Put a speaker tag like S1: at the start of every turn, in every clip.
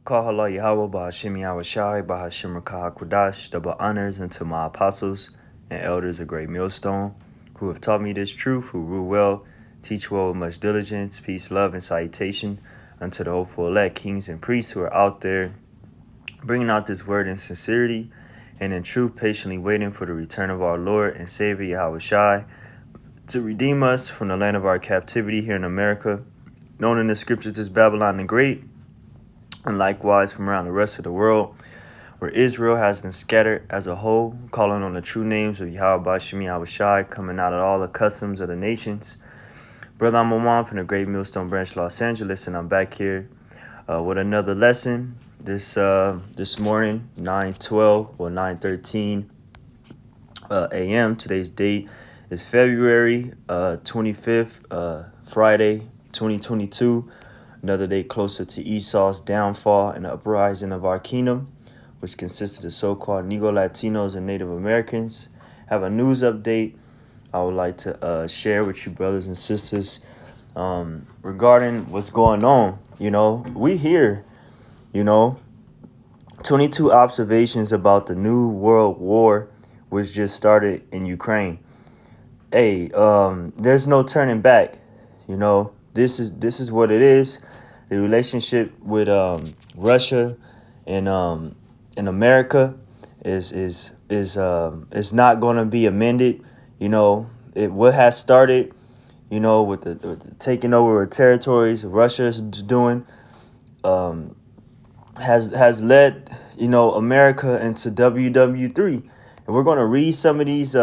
S1: Kahala Yahweh Bahashim Yahweh Shai Bahashim Rakah Kodash. Double honors unto my apostles and elders of Great Millstone, who have taught me this truth, who rule well, teach well with much diligence, peace, love, and salutation unto the hopeful elect, kings and priests who are out there bringing out this word in sincerity and in truth, patiently waiting for the return of our Lord and Savior Yahweh Shai to redeem us from the land of our captivity here in America, known in the scriptures as Babylon the Great, and likewise from around the rest of the world, where Israel has been scattered as a whole, calling on the true names of Yahweh Bashim Yahweh Shai, coming out of all the customs of the nations. Brother, I'm Oman from the Great Millstone Branch, Los Angeles, and I'm back here with another lesson this morning, 9:12 or 9:13 a.m. Today's date is February 25th, Friday, 2022. Another day closer to Esau's downfall and the uprising of our kingdom, which consists of the so-called Negro Latinos and Native Americans. Have a news update I would like to share with you, brothers and sisters, regarding what's going on. We hear, 22 observations about the New World War, which just started in Ukraine. Hey, there's no turning back. This is what it is. The relationship with Russia and America is not going to be amended. What has started, with the taking over of territories Russia is doing, has led America into WW3, and we're going to read some of these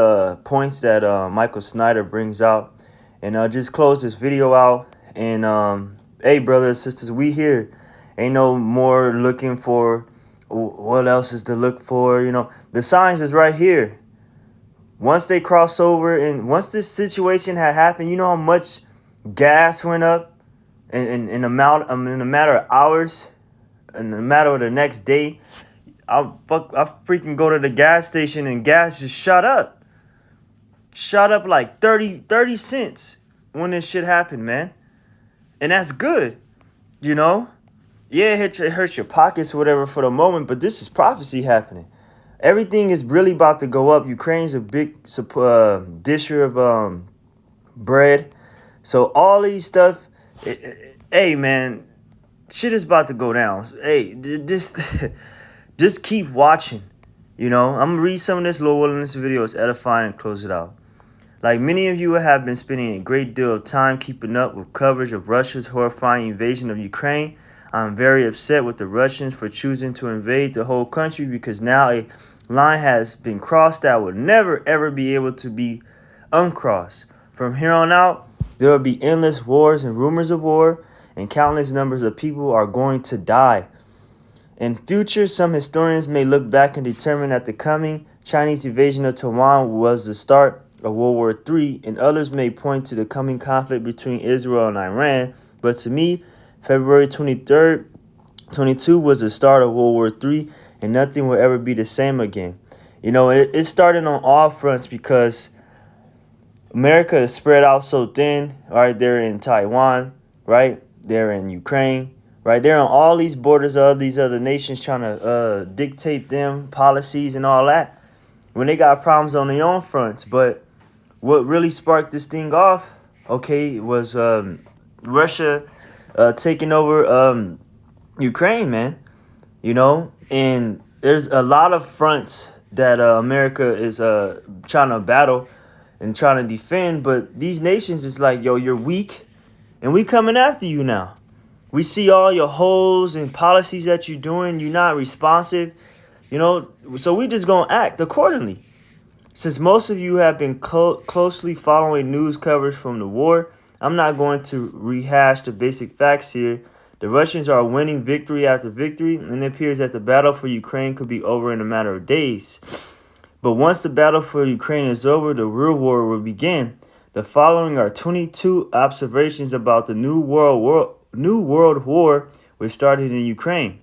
S1: points that Michael Snyder brings out, and just close this video out. And hey, brothers and sisters, we here ain't no more looking for what else is to look for. The signs is right here. Once they cross over, and once this situation had happened, you know how much gas went up in a matter of hours, in a matter of the next day. I freaking go to the gas station and gas just shot up like 30 cents when this shit happened, man. And that's good, Yeah, it hurts your pockets or whatever for the moment, but this is prophecy happening. Everything is really about to go up. Ukraine's a big disher of bread. So all these stuff, hey, man, shit is about to go down. Hey, just keep watching. I'm going to read some of this, Lord willing, this video is edifying, and close it out. Like many of you have been spending a great deal of time keeping up with coverage of Russia's horrifying invasion of Ukraine, I'm very upset with the Russians for choosing to invade the whole country, because now a line has been crossed that will never ever be able to be uncrossed. From here on out, there will be endless wars and rumors of war, and countless numbers of people are going to die. In future, some historians may look back and determine that the coming Chinese invasion of Taiwan was the start of World War III, and others may point to the coming conflict between Israel and Iran. But to me, February 23rd, 22 was the start of World War III, and nothing will ever be the same again. It started on all fronts because America is spread out so thin, right? They're in Taiwan, right? They're in Ukraine, right? They're on all these borders of these other nations trying to dictate them policies and all that when they got problems on their own fronts. But what really sparked this thing off, was Russia taking over Ukraine, man. And there's a lot of fronts that America is trying to battle and trying to defend, but these nations is like, yo, you're weak, and we coming after you now. We see all your holes and policies that you're doing. You're not responsive, so we just gonna act accordingly. Since most of you have been closely following news coverage from the war, I'm not going to rehash the basic facts here. The Russians are winning victory after victory, and it appears that the battle for Ukraine could be over in a matter of days. But once the battle for Ukraine is over, the real war will begin. The following are 22 observations about the New World War, which started in Ukraine.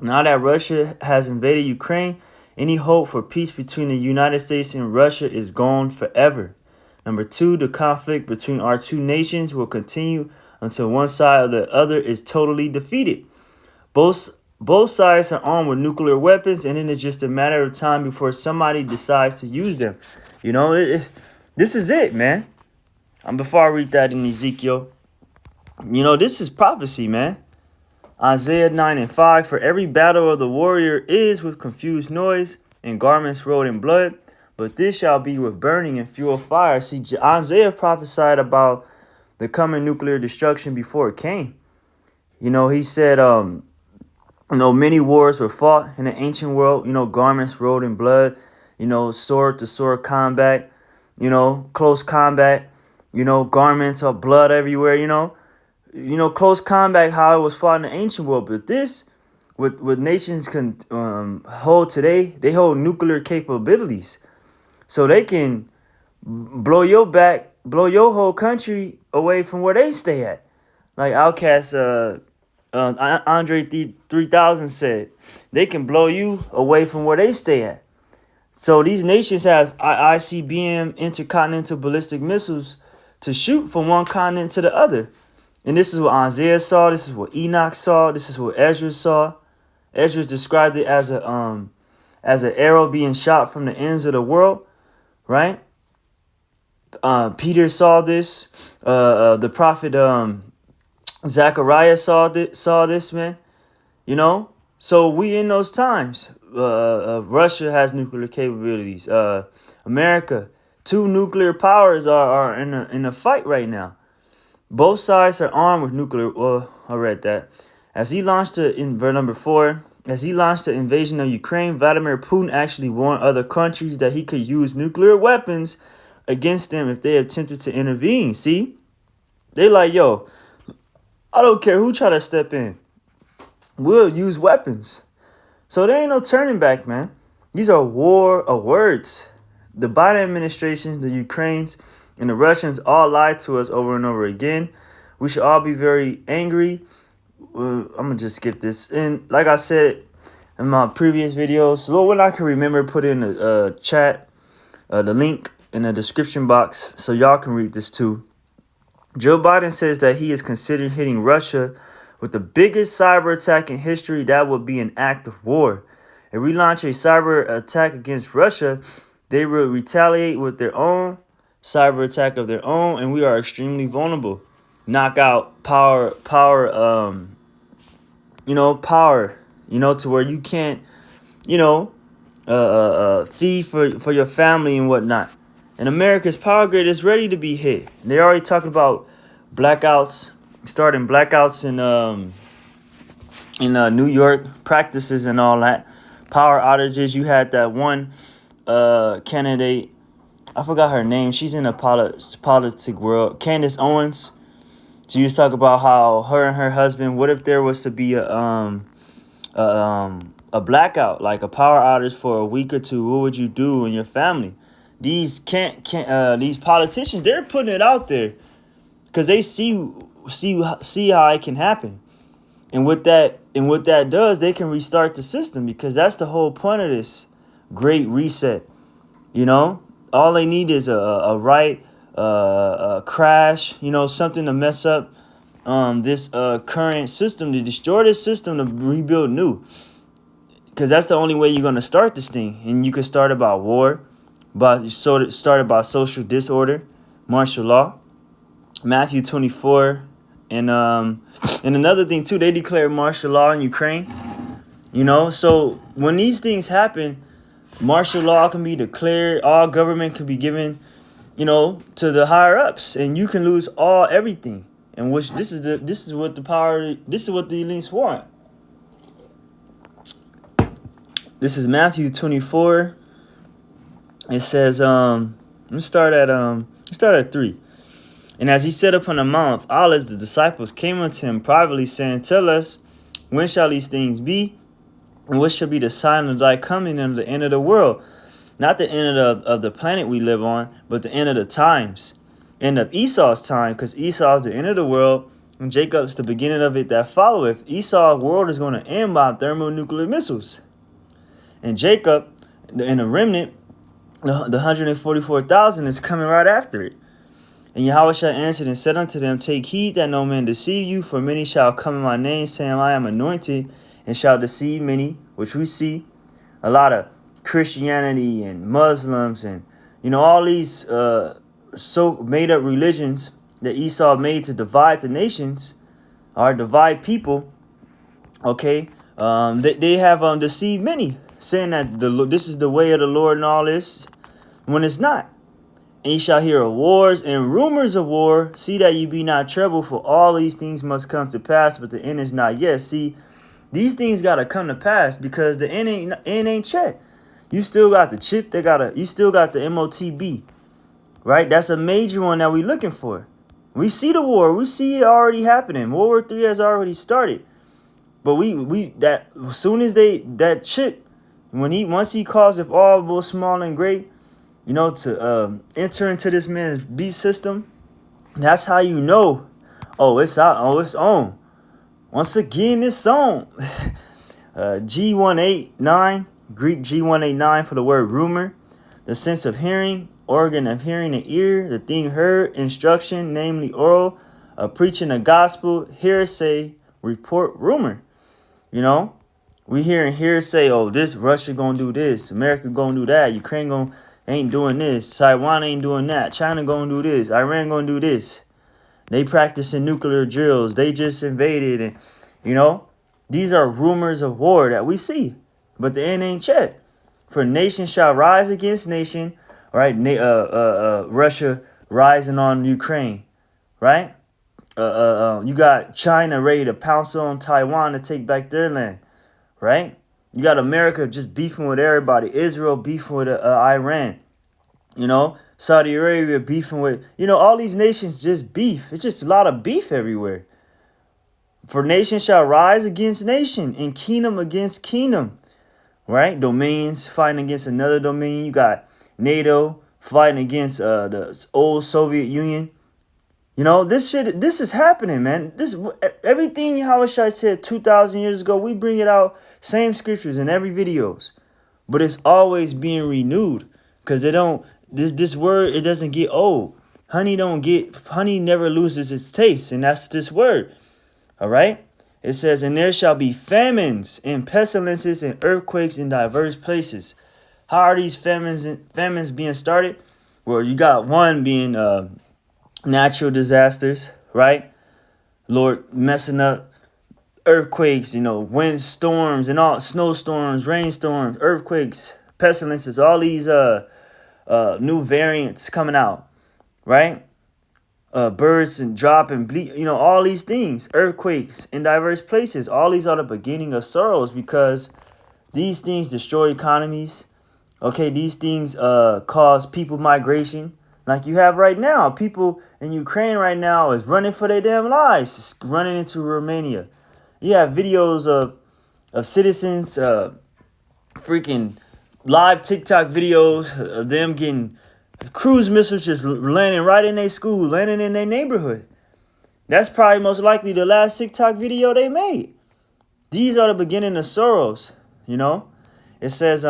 S1: Now that Russia has invaded Ukraine, any hope for peace between the United States and Russia is gone forever. Number 2, the conflict between our two nations will continue until one side or the other is totally defeated. Both Both sides are armed with nuclear weapons, and it is just a matter of time before somebody decides to use them. You know, this is it, man. Before I read that in Ezekiel, you know, this is prophecy, man. Isaiah 9 and 5, for every battle of the warrior is with confused noise and garments rolled in blood, but this shall be with burning and fuel fire. See, Isaiah prophesied about the coming nuclear destruction before it came. You know, he said, many wars were fought in the ancient world, garments rolled in blood, sword to sword combat, close combat, garments of blood everywhere, close combat, how it was fought in the ancient world. But this, what nations can hold today, they hold nuclear capabilities. So they can blow your whole country away from where they stay at. Like Outkast, Andre 3000 said, they can blow you away from where they stay at. So these nations have ICBM, intercontinental ballistic missiles, to shoot from one continent to the other. And this is what Isaiah saw. This is what Enoch saw. This is what Ezra saw. Ezra described it as an arrow being shot from the ends of the world, right? Peter saw this. The prophet Zechariah saw this, man. So we in those times. Russia has nuclear capabilities. America, 2 nuclear powers are in a fight right now. Both sides are armed with nuclear. Well, I read that. As he launched in verse number 4, as he launched the invasion of Ukraine, Vladimir Putin actually warned other countries that he could use nuclear weapons against them if they attempted to intervene. See, they like, yo, I don't care who try to step in. We'll use weapons. So there ain't no turning back, man. These are war of words. The Biden administration, the Ukrainians, and the Russians all lied to us over and over again. We should all be very angry. I'm going to just skip this. And like I said in my previous videos, when I can remember, put in the chat, the link in the description box so y'all can read this too. Joe Biden says that he is considering hitting Russia with the biggest cyber attack in history. That would be an act of war. If we launch a cyber attack against Russia, they will retaliate with their own cyber attack of their own, and we are extremely vulnerable. Knockout power, to where you can't, feed for your family and whatnot. And America's power grid is ready to be hit. They're already talking about blackouts, starting blackouts in New York, practices and all that. Power outages. You had that one candidate, I forgot her name. She's in the politics world. Candace Owens. She was talking about how her and her husband, what if there was to be a blackout, like a power outage for a week or two? What would you do in your family? These these politicians, they're putting it out there because they see how it can happen. And what that does, they can restart the system, because that's the whole point of this great reset. All they need is a crash, something to mess up this current system, to destroy this system, to rebuild new. Because that's the only way you're going to start this thing. And you can start it by war, started by social disorder, martial law, Matthew 24. And another thing, too, they declared martial law in Ukraine. So when these things happen, martial law can be declared. All government can be given, to the higher ups, and you can lose everything. And this is what the elites want. This is Matthew 24. It says, let's start at 3. And as he sat upon the Mount of Olives, the disciples came unto him privately, saying, Tell us, when shall these things be? And what shall be the sign of thy coming and the end of the world? Not the end of the planet we live on, but the end of the times. End of Esau's time, because Esau is the end of the world, and Jacob's the beginning of it that followeth. Esau's world is going to end by thermonuclear missiles. And Jacob, and the remnant, the 144,000 is coming right after it. And Yahushua answered and said unto them, Take heed that no man deceive you, for many shall come in my name, saying, I am anointed, and shall deceive many, which we see a lot of Christianity and Muslims and all these so made up religions that Esau made to divide the nations or divide people. Okay, they have deceived many, saying that this is the way of the Lord and all this, when it's not. And ye shall hear of wars and rumors of war. See that ye be not troubled, for all these things must come to pass, but the end is not yet. See, these things gotta come to pass because the end ain't checked. You still got the chip. You still got the MOTB, right? That's a major one that we looking for. We see the war. We see it already happening. World War III has already started. But that as soon as that chip, once he calls if all both small and great, to enter into this man's beast system, that's how you know, oh, it's out, oh, it's on. Once again, it's on. G189, Greek G189 for the word rumor, the sense of hearing, organ of hearing, the ear, the thing heard, instruction, namely oral, preaching a gospel, hearsay, report, rumor. We hearsay, oh, this Russia gonna do this, America gonna do that, Ukraine ain't doing this, Taiwan ain't doing that, China gonna do this, Iran gonna do this. They practicing nuclear drills, they just invaded, and these are rumors of war that we see, but the end ain't checked. For nation shall rise against nation, right? Russia rising on Ukraine, right? You got China ready to pounce on Taiwan to take back their land, right? You got America just beefing with everybody. Israel beefing with Iran. Saudi Arabia beefing with, all these nations just beef. It's just a lot of beef everywhere. For nation shall rise against nation and kingdom against kingdom, right? Dominions fighting against another dominion. You got NATO fighting against the old Soviet Union. This is happening, man. Everything Yahushua said 2,000 years ago, we bring it out, same scriptures in every videos, but it's always being renewed because this word, it doesn't get old. Honey never loses its taste, and that's this word. All right. It says, and there shall be famines and pestilences and earthquakes in diverse places. How are these famines being started? Well, you got one being natural disasters, right? Lord, messing up earthquakes, wind storms and all, snowstorms, rainstorms, earthquakes, pestilences, all these new variants coming out, right? Birds and drop and bleed, all these things, earthquakes in diverse places. All these are the beginning of sorrows because these things destroy economies. Okay, these things cause people migration. Like you have right now, people in Ukraine right now is running for their damn lives, just running into Romania. You have videos of citizens, freaking live TikTok videos of them getting cruise missiles just landing right in their school, landing in their neighborhood. That's probably most likely the last TikTok video they made. These are the beginning of sorrows, It says,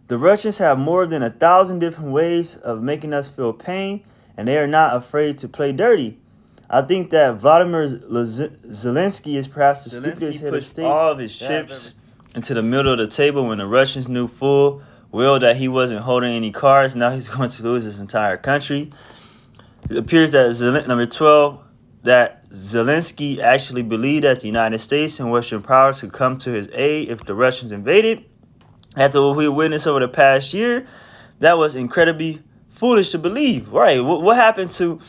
S1: the Russians have more than 1,000 different ways of making us feel pain, and they are not afraid to play dirty. I think that Vladimir Zelensky is perhaps the stupidest head of state. All of his ships into the middle of the table when the Russians knew full well that he wasn't holding any cards. Now he's going to lose his entire country. It appears that number 12, that Zelensky actually believed that the United States and Western powers could come to his aid if the Russians invaded. After what we witnessed over the past year, that was incredibly foolish to believe. Right? What happened to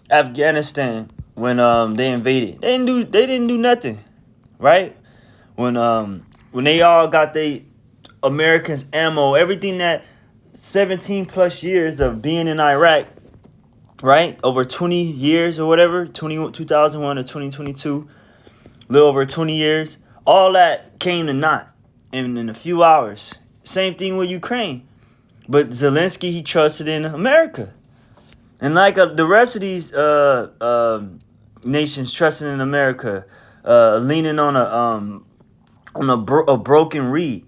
S1: Afghanistan when they invaded? They didn't do nothing. Right? When they all got their Americans ammo, everything that 17 plus years of being in Iraq, right? Over 20 years or whatever, 2001 to 2022, a little over 20 years, all that came to naught in a few hours. Same thing with Ukraine. But Zelensky, he trusted in America. And like the rest of these nations trusting in America, leaning on a broken reed,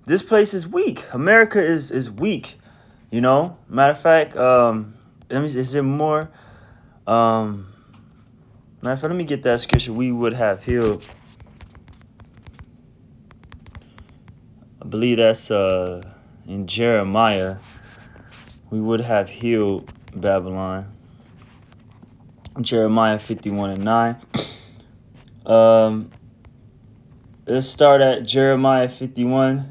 S1: This place is weak. America is weak, Matter of fact, is there more? Matter of fact, let me get that scripture we would have healed I believe that's in Jeremiah. We would have healed Babylon. Jeremiah 51:9. Let's start at Jeremiah 51.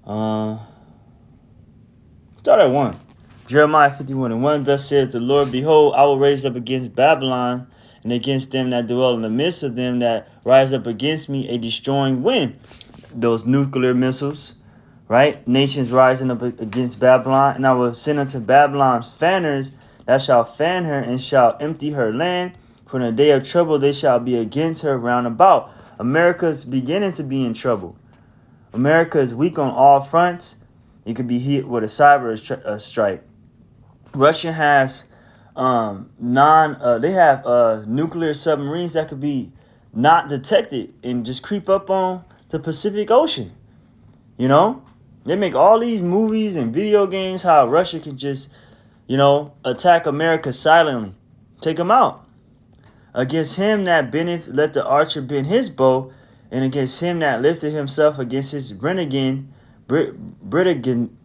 S1: Start at 1. Jeremiah 51:1. Thus saith the Lord, behold, I will raise up against Babylon and against them that dwell in the midst of them that rise up against me a destroying wind. Those nuclear missiles, right? Nations rising up against Babylon. And I will send unto Babylon's fanners that shall fan her and shall empty her land. For in the day of trouble they shall be against her round about. America's beginning to be in trouble. America is weak on all fronts. It could be hit with a cyber strike. Russia has nuclear submarines that could be not detected and just creep up on the Pacific Ocean. You know, they make all these movies and video games how Russia can just, attack America silently, take them out. Against him that bendeth, let the archer bend his bow, and against him that lifted himself against his renegade, Britain,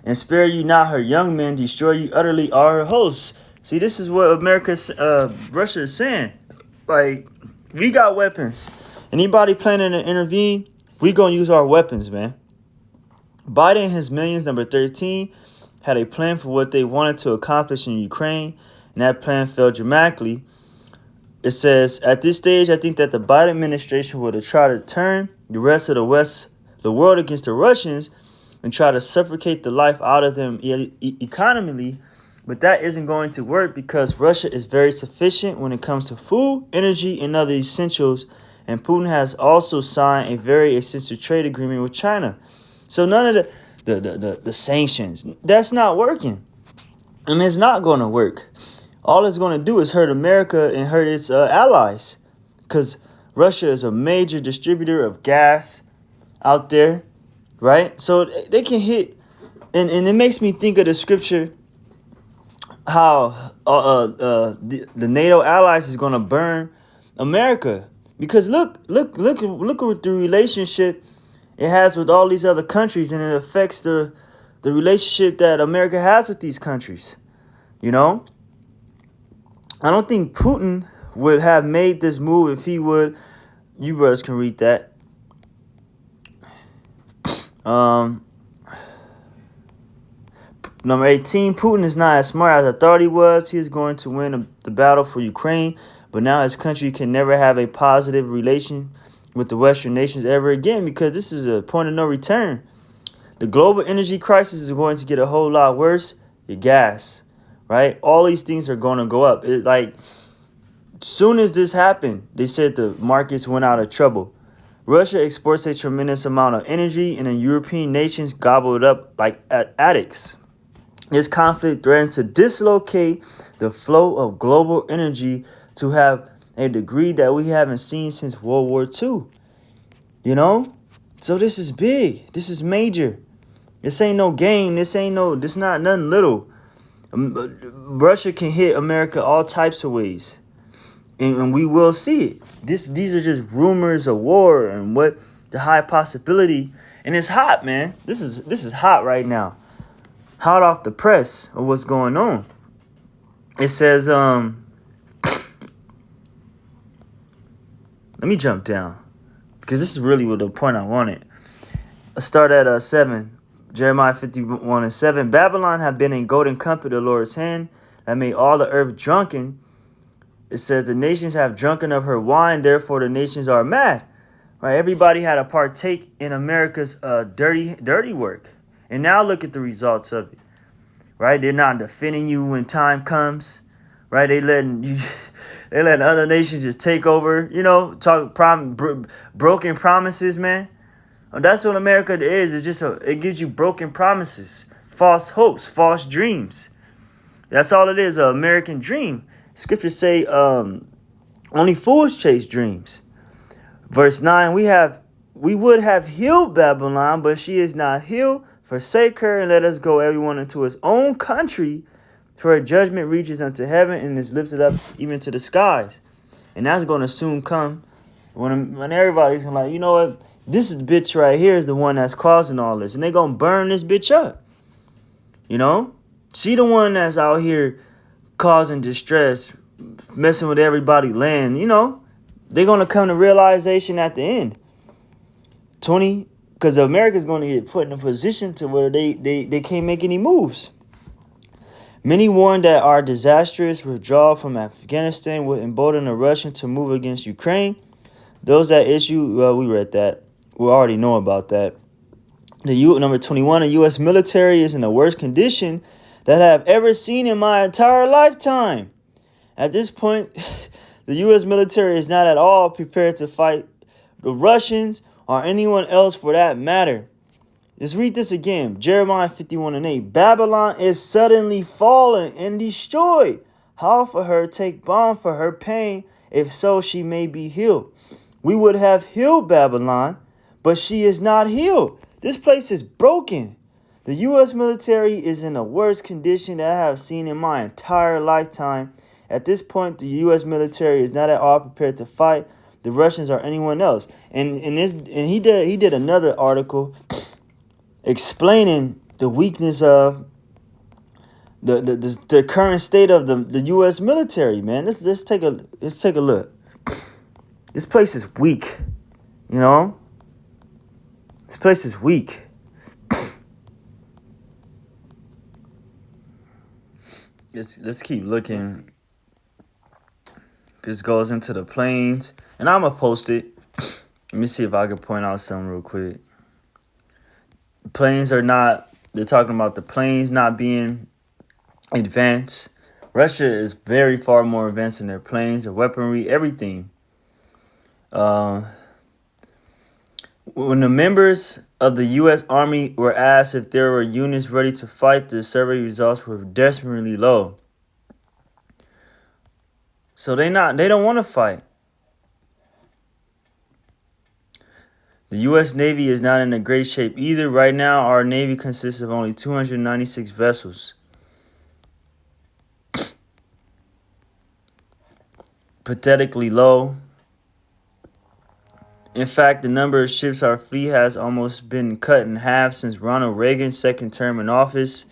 S1: and spare you not her young men, destroy you utterly all her hosts. See, this is what Russia is saying. Like, we got weapons. Anybody planning to intervene, we gonna use our weapons, man. Biden and his millions, number 13, had a plan for what they wanted to accomplish in Ukraine, and that plan failed dramatically. It says, at this stage, I think that the Biden administration would have tried to turn the rest of the world against the Russians and try to suffocate the life out of them economically. But that isn't going to work because Russia is very sufficient when it comes to food, energy, and other essentials. And Putin has also signed a very essential trade agreement with China. So none of the sanctions, that's not working. And it's not going to work. All it's going to do is hurt America and hurt its allies. Because Russia is a major distributor of gas out there, right? So they can hit. And it makes me think of the scripture how the NATO allies is going to burn America. Because look at the relationship it has with all these other countries, and it affects the relationship that America has with these countries. You know? I don't think Putin would have made this move if he would. You brothers can read that. Number 18, Putin is not as smart as I thought he was. He is going to win the battle for Ukraine, but now his country can never have a positive relation with the Western nations ever again because this is a point of no return. The global energy crisis is going to get a whole lot worse. Your gas, right? All these things are going to go up. Soon as this happened, they said the markets went out of trouble. Russia exports a tremendous amount of energy, and the European nations gobble it up like addicts. This conflict threatens to dislocate the flow of global energy to have a degree that we haven't seen since World War II. You know? So this is big. This is major. This ain't no game. This not nothing little. Russia can hit America all types of ways. And we will see it. These are just rumors of war and what the high possibility. And it's hot, man. This is hot right now. Hot off the press of what's going on. It says, let me jump down because this is really what the point I wanted. Let's start at 7. Jeremiah 51:7. Babylon have been in golden cup of the Lord's hand that made all the earth drunken. It says the nations have drunken of her wine, therefore the nations are mad. Right? Everybody had to partake in America's dirty work. And now look at the results of it. Right? They're not defending you when time comes. Right? They letting other nations just take over, broken promises, man. That's what America is. It's just it gives you broken promises, false hopes, false dreams. That's all it is, an American dream. Scriptures say only fools chase dreams. Verse 9, we would have healed Babylon, but she is not healed. Forsake her and let us go everyone into his own country, for her judgment reaches unto heaven and is lifted up even to the skies. And that's going to soon come when everybody's like, you know what? This is the bitch right here is the one that's causing all this, and they gonna burn this bitch up. You know, she the one that's out here causing distress, messing with everybody land. You know, they're gonna come to realization at the end. 20, because America's gonna get put in a position to where they can't make any moves. Many warn that our disastrous withdrawal from Afghanistan would embolden the Russians to move against Ukraine. Those that issue, well, we read that. We already know about that. Number 21, the U.S. military is in the worst condition that I have ever seen in my entire lifetime. At this point, the U.S. military is not at all prepared to fight the Russians or anyone else for that matter. Let's read this again. Jeremiah 51:8. Babylon is suddenly fallen and destroyed. How for her take balm for her pain, if so she may be healed. We would have healed Babylon, but she is not healed. This place is broken. The U.S. military is in the worst condition that I have seen in my entire lifetime. At this point, the U.S. military is not at all prepared to fight the Russians or anyone else. And he did another article explaining the weakness of the current state of the U.S. military. Man, let's take a look. This place is weak. You know, this place is weak. Let's keep looking. This goes into the planes, and I'm gonna post it. Let me see if I can point out something real quick. Planes are not. They're talking about the planes not being advanced. Russia is very far more advanced in their planes, their weaponry, everything. When the members of the U.S. Army were asked if there were units ready to fight, the survey results were desperately low. So they don't want to fight. The U.S. Navy is not in a great shape either. Right now, our Navy consists of only 296 vessels. Pathetically low. In fact, the number of ships our fleet has almost been cut in half since Ronald Reagan's second term in office.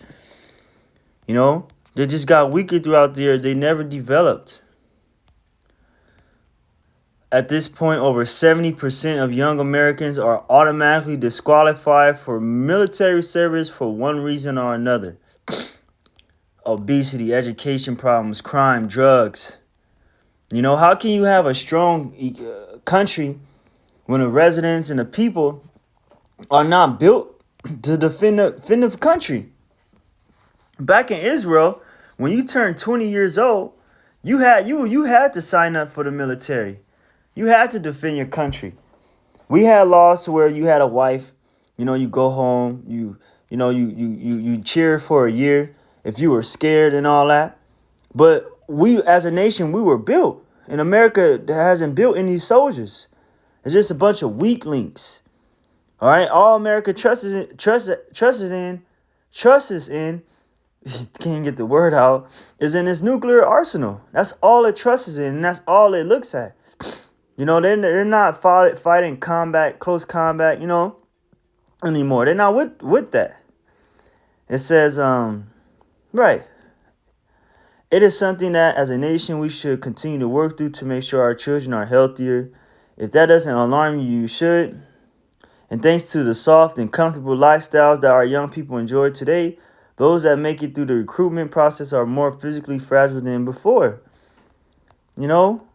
S1: You know, they just got weaker throughout the years. They never developed. At this point, over 70% of young Americans are automatically disqualified for military service for one reason or another. Obesity, education problems, crime, drugs. You know, how can you have a strong country when the residents and the people are not built to defend the country? Back in Israel, when you turned 20 years old, you had to sign up for the military. You had to defend your country. We had laws to where you had a wife, you know, you go home, you cheer for a year if you were scared and all that. But we as a nation, we were built. And America hasn't built any soldiers. It's just a bunch of weaklings. All right, all America trusts in, can't get the word out, is in its nuclear arsenal. That's all it trusts in, and that's all it looks at. You know, they're not fighting close combat, you know, anymore. They're not with that. It says, right. It is something that as a nation we should continue to work through to make sure our children are healthier. If that doesn't alarm you, you should. And thanks to the soft and comfortable lifestyles that our young people enjoy today, those that make it through the recruitment process are more physically fragile than before. You know?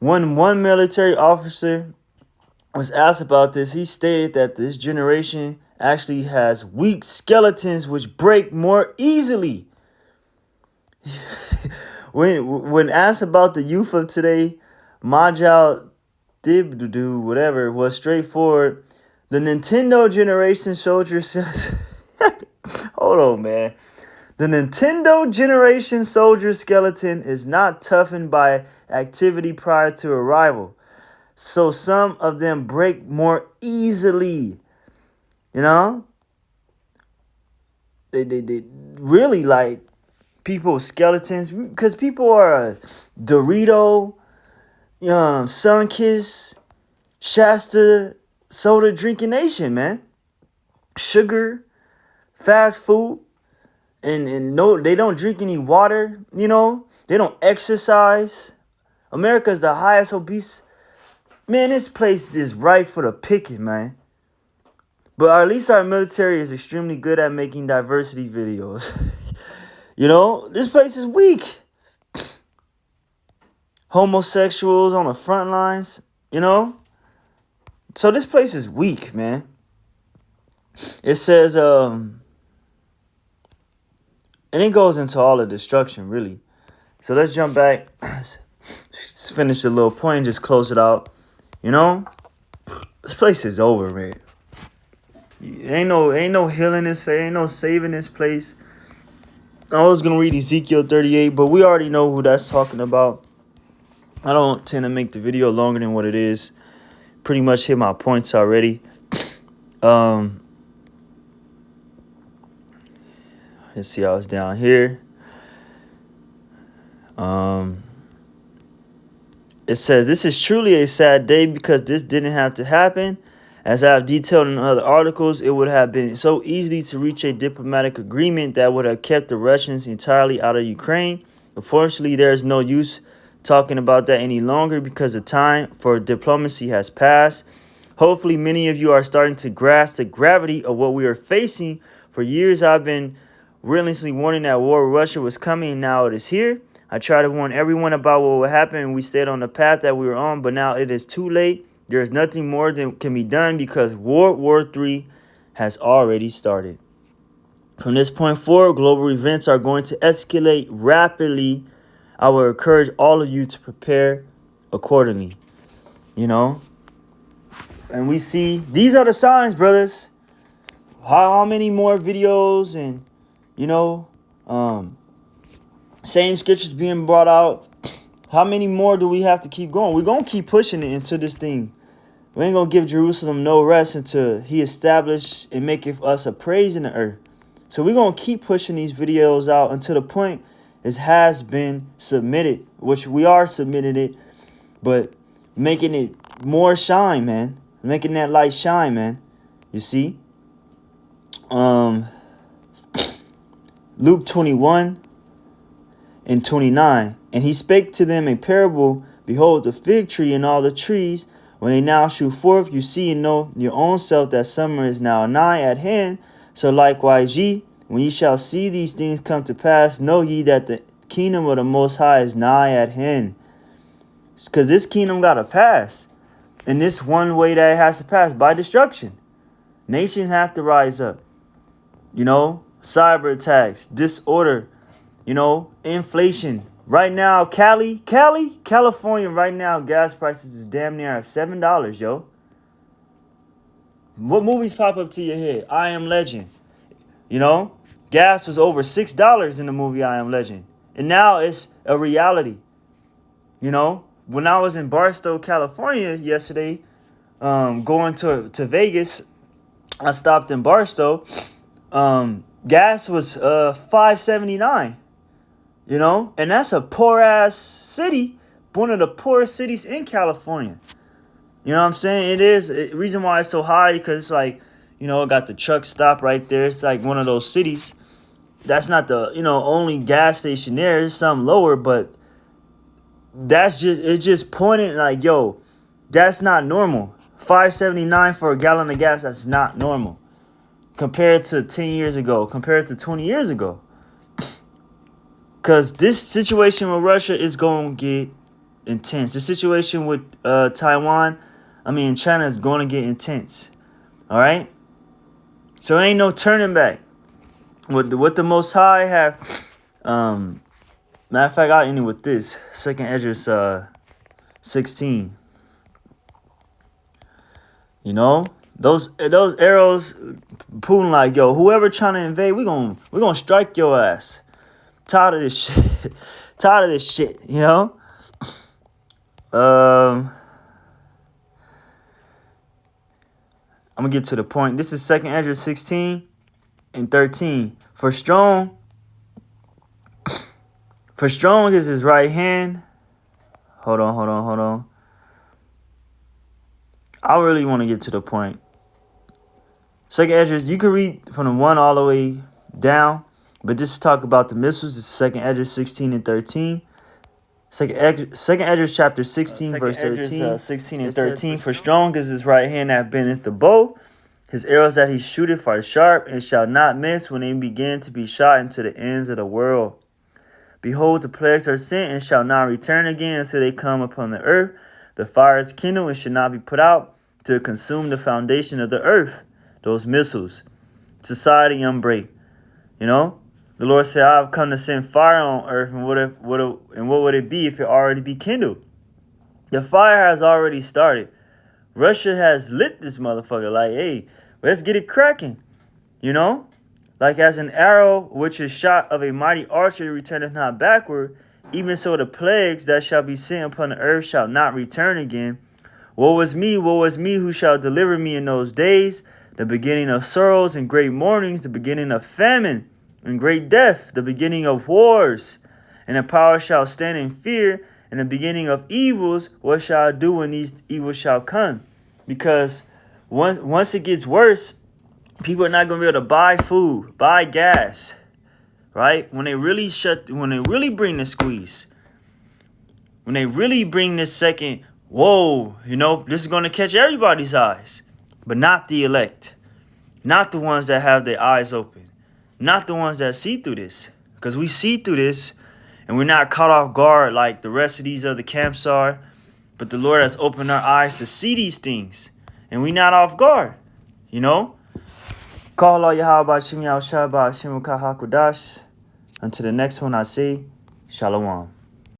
S1: When one military officer was asked about this, he stated that this generation actually has weak skeletons which break more easily. When asked about the youth of today, Majal Dibdu, whatever, was straightforward. The Nintendo generation soldier says, hold on, man. The Nintendo generation soldier skeleton is not toughened by activity prior to arrival. So some of them break more easily. You know? They really like people's skeletons, because people are Dorito, Sunkiss, Shasta soda drinking nation, man. Sugar, fast food, and no, they don't drink any water, you know, they don't exercise. America's the highest obese. Man, this place is ripe for the picking, man. But at least our military is extremely good at making diversity videos. You know, this place is weak. Homosexuals on the front lines, you know? So this place is weak, man. It says, and it goes into all the destruction, really. So let's jump back. Just finish the little point and just close it out. You know? This place is over, man. Ain't no healing this, ain't no saving this place. I was gonna read Ezekiel 38, but we already know who that's talking about. I don't tend to make the video longer than what it is. Pretty much hit my points already. Let's see how it's down here. It says, this is truly a sad day because this didn't have to happen. As I have detailed in other articles, it would have been so easy to reach a diplomatic agreement that would have kept the Russians entirely out of Ukraine. Unfortunately, there is no use talking about that any longer because the time for diplomacy has passed. Hopefully, many of you are starting to grasp the gravity of what we are facing. For years, I've been relentlessly warning that war with Russia was coming, and now it is here. I tried to warn everyone about what would happen, and we stayed on the path that we were on, but now it is too late. There is nothing more that can be done because World War III has already started. From this point forward, global events are going to escalate rapidly. I will encourage all of you to prepare accordingly. You know? And we see, these are the signs, brothers. How many more videos and, you know, same scriptures being brought out. How many more do we have to keep going? We're going to keep pushing it into this thing. We ain't going to give Jerusalem no rest until he established and make us a praise in the earth. So we're going to keep pushing these videos out until the point it has been submitted, which we are submitting it, but making it more shine, man. Making that light shine, man. You see? Luke 21 and 29. And he spake to them a parable. Behold, the fig tree and all the trees, when they now shoot forth, you see and know your own self that summer is now nigh at hand. So likewise ye, when ye shall see these things come to pass, know ye that the kingdom of the Most High is nigh at hand. Because this kingdom got to pass. And this one way that it has to pass, by destruction. Nations have to rise up. You know, cyber attacks, disorder, you know, inflation. Right now, California, right now, gas prices is damn near $7, yo. What movies pop up to your head? I Am Legend. You know, gas was over $6 in the movie I Am Legend. And now it's a reality. You know, when I was in Barstow, California yesterday, going to Vegas, I stopped in Barstow. Gas was $5.79. You know, and that's a poor ass city, one of the poorest cities in California. You know what I'm saying? It is the reason why it's so high because it's like, you know, it got the truck stop right there. It's like one of those cities. That's not the, you know, only gas station there. There's some lower, but it's just pointing like, yo, that's not normal. $5.79 for a gallon of gas, that's not normal. Compared to 10 years ago, compared to 20 years ago. Because this situation with Russia is going to get intense. The situation with China is going to get intense. All right? So ain't no turning back. What the Most High have... matter of fact, I'll end it with this. 2nd Esdras 16. You know? Those arrows, Putin like, yo, whoever trying to invade, we're gonna strike your ass. Tired of this shit. Tired of this shit, you know? I'm going to get to the point. This is 2nd Esdras 16 and 13. For strong is his right hand. Hold on. I really want to get to the point. Second Esdras, you can read from the 1 all the way down, but this is talk about the missiles. This is Second Esdras 16 and 13. Second Esdras chapter 16, verse 13. 16 and 13. For strong is his right hand that bendeth the bow. His arrows that he shooteth are sharp, and shall not miss when they begin to be shot into the ends of the world. Behold, the plagues are sent, and shall not return again until they come upon the earth. The fire is kindled, and should not be put out, to consume the foundation of the earth. Those missiles. Society unbreak. You know? The Lord said, I have come to send fire on earth, and what would it be if it already be kindled? The fire has already started. Russia has lit this motherfucker. Like, hey, let's get it cracking. You know? Like as an arrow which is shot of a mighty archer returneth not backward, even so the plagues that shall be sent upon the earth shall not return again. Woe is me, who shall deliver me in those days? The beginning of sorrows and great mournings, the beginning of famine and great death, the beginning of wars. And the power shall stand in fear, and the beginning of evils, what shall I do when these evils shall come? Because once it gets worse, people are not going to be able to buy food, buy gas, right? When they really bring the squeeze, when they really bring this second, whoa, you know, this is going to catch everybody's eyes, but not the elect, not the ones that have their eyes open, not the ones that see through this, because we see through this and we're not caught off guard like the rest of these other camps are, but the Lord has opened our eyes to see these things, and we're not off guard, you know? Call all Yahweh Shem Yahushua Shem Kahakudash. Until the next one, I say, Shalom.